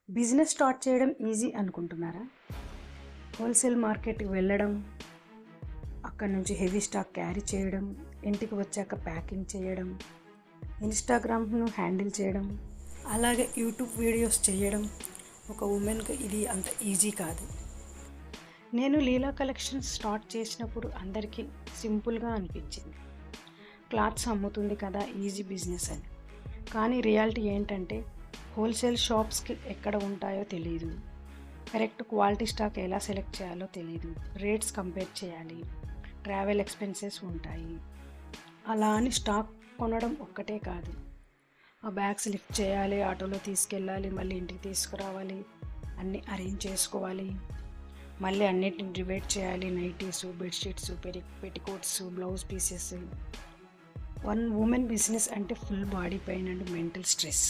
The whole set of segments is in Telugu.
బిజినెస్ స్టార్ట్ చేయడం ఈజీ అనుకుంటున్నారా? హోల్సేల్ మార్కెట్కి వెళ్ళడం, అక్కడ నుంచి హెవీ స్టాక్ క్యారీ చేయడం, ఇంటికి వచ్చాక ప్యాకింగ్ చేయడం, ఇన్స్టాగ్రామ్ను హ్యాండిల్ చేయడం, అలాగే యూట్యూబ్ వీడియోస్ చేయడం ఒక ఉమెన్కి ఇది అంత ఈజీ కాదు. నేను లీలా కలెక్షన్స్ స్టార్ట్ చేసినప్పుడు అందరికీ సింపుల్గా అనిపించింది. క్లాత్స్ అమ్ముతుంది కదా, ఈజీ బిజినెస్ అని. కానీ రియాలిటీ ఏంటంటే హోల్సేల్ షాప్స్కి ఎక్కడ ఉంటాయో తెలియదు, కరెక్ట్ క్వాలిటీ స్టాక్ ఎలా సెలెక్ట్ చేయాలో తెలియదు, రేట్స్ కంపేర్ చేయాలి, ట్రావెల్ ఎక్స్పెన్సెస్ ఉంటాయి. అలా అని స్టాక్ కొనడం ఒక్కటే కాదు, ఆ బ్యాగ్స్ లిఫ్ట్ చేయాలి, ఆటోలో తీసుకెళ్ళాలి, మళ్ళీ ఇంటికి తీసుకురావాలి, అన్నీ అరేంజ్ చేసుకోవాలి, మళ్ళీ అన్నిటిని డివైడ్ చేయాలి, nighties, bedsheets, petticoats, blouse pieces. One women business అంటే full body pain and mental stress.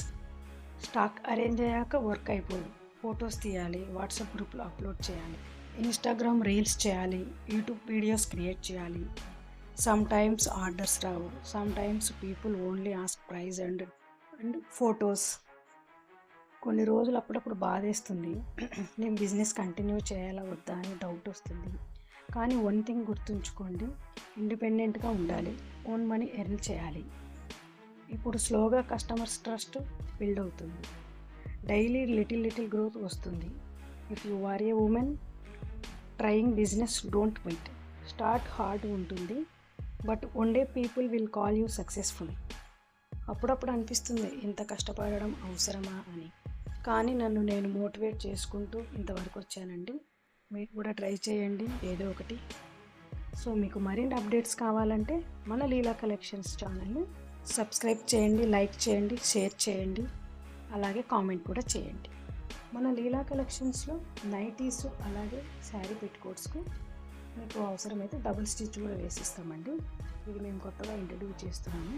Stock arrange అయ్యాక వర్క్ అయిపోదు, ఫొటోస్ తీయాలి, వాట్సాప్ గ్రూప్లో అప్లోడ్ చేయాలి, ఇన్స్టాగ్రామ్ రీల్స్ చేయాలి, యూట్యూబ్ వీడియోస్ క్రియేట్ చేయాలి. సమ్ టైమ్స్ ఆర్డర్స్ రావు, sometimes people only ask price and photos. కొన్ని రోజులు అప్పుడప్పుడు బాధేస్తుంది, నేను బిజినెస్ కంటిన్యూ చేయాలా వద్దా అని డౌట్ వస్తుంది. కానీ వన్ థింగ్ గుర్తుంచుకోండి, ఇండిపెండెంట్గా ఉండాలి, ఓన్ మనీ ఎర్న్ చేయాలి. ఇప్పుడు స్లోగా కస్టమర్స్ ట్రస్ట్ బిల్డ్ అవుతుంది, డైలీ లిటిల్ గ్రోత్ వస్తుంది. If you are a women trying business, don't quit. Start hard ఉంటుంది, but one day people will call you successful. అప్పుడప్పుడు అనిపిస్తుంది ఇంత కష్టపడడం అవసరమా అని, కానీ నన్ను నేను మోటివేట్ చేసుకుంటూ ఇంతవరకు వచ్చానండి. మీరు కూడా ట్రై చేయండి ఏదో ఒకటి. సో మీకు మరిన్ని అప్డేట్స్ కావాలంటే మన లీలా కలెక్షన్స్ ఛానల్ని సబ్స్క్రైబ్ చేయండి, లైక్ చేయండి, షేర్ చేయండి, అలాగే కామెంట్ కూడా చేయండి. మన లీలా కలెక్షన్స్లో నైటీస్ అలాగే శారీ పెట్టుకోట్స్కు మీకు అవసరమైతే డబుల్ స్టిచ్ కూడా వేసిస్తామండి. ఇది మేము కొత్తగా ఇంట్రడ్యూస్ చేస్తున్నాము.